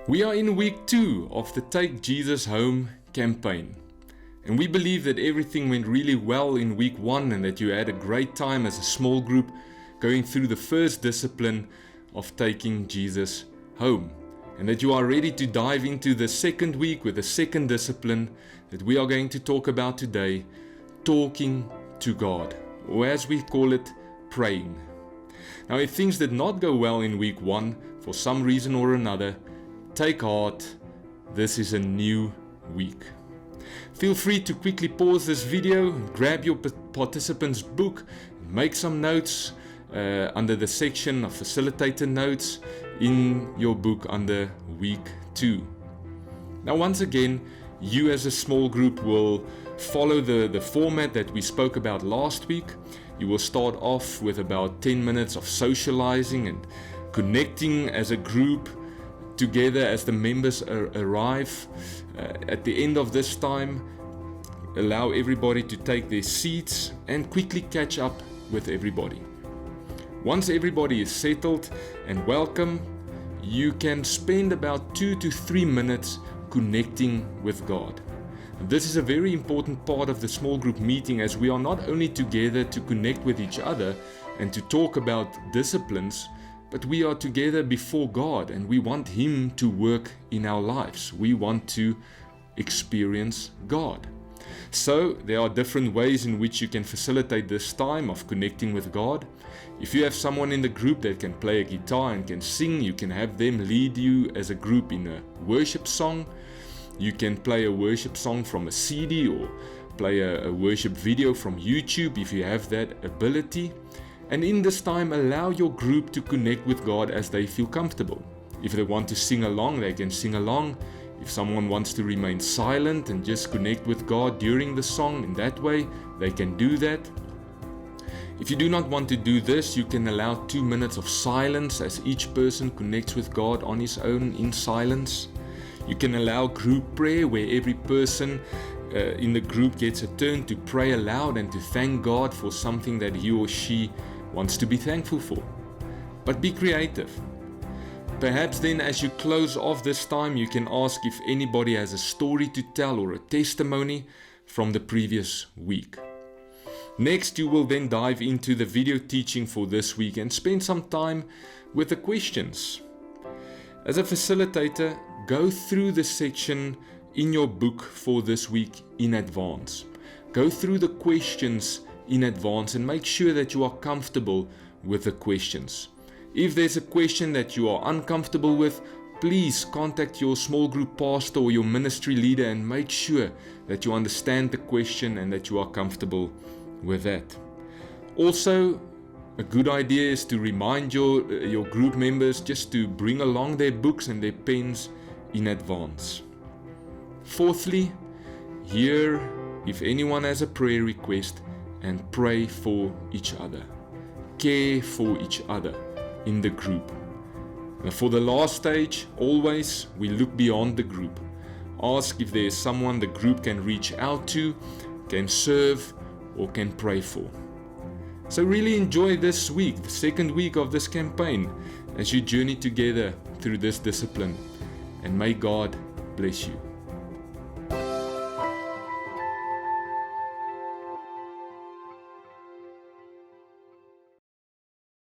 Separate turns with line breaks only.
We are in week 2 of the Take Jesus Home campaign. And we believe that everything went really well in week 1 and that you had a great time as a small group going through the first discipline of taking Jesus home. And that you are ready to dive into the second week with the second discipline that we are going to talk about today, talking to God, or as we call it, praying. Now, if things did not go well in week 1 for some reason or another, take heart, this is a new week. Feel free to quickly pause this video, grab your participant's book, and make some notes under the section of Facilitator Notes in your book under week 2. Now, once again, you as a small group will follow the format that we spoke about last week. You will start off with about 10 minutes of socializing and connecting as a group together as the members arrive. At the end of this time, allow everybody to take their seats and quickly catch up with everybody. Once everybody is settled and welcome, you can spend about 2 to 3 minutes connecting with God. This is a very important part of the small group meeting, as we are not only together to connect with each other and to talk about disciplines, but we are together before God and we want Him to work in our lives. We want to experience God. So there are different ways in which you can facilitate this time of connecting with God. If you have someone in the group that can play a guitar and can sing, you can have them lead you as a group in a worship song. You can play a worship song from a CD or play a worship video from YouTube if you have that ability. And in this time, allow your group to connect with God as they feel comfortable. If they want to sing along, they can sing along. If someone wants to remain silent and just connect with God during the song in that way, they can do that. If you do not want to do this, you can allow 2 minutes of silence as each person connects with God on his own in silence. You can allow group prayer where every person in the group gets a turn to pray aloud and to thank God for something that he or she wants to be thankful for. But be creative. Perhaps then, as you close off this time, you can ask if anybody has a story to tell or a testimony from the previous week. Next, you will then dive into the video teaching for this week and spend some time with the questions. As a facilitator, go through the section in your book for this week in advance. Go through the questions in advance and make sure that you are comfortable with the questions. If there's a question that you are uncomfortable with, please contact your small group pastor or your ministry leader and make sure that you understand the question and that you are comfortable with that. Also, a good idea is to remind your group members just to bring along their books and their pens in advance. Fourthly, hear if anyone has a prayer request and pray for each other. Care for each other in the group. Now, for the last stage, always we look beyond the group. Ask if there is someone the group can reach out to, can serve, or can pray for. So really enjoy this week, the second week of this campaign, as you journey together through this discipline. And may God bless you.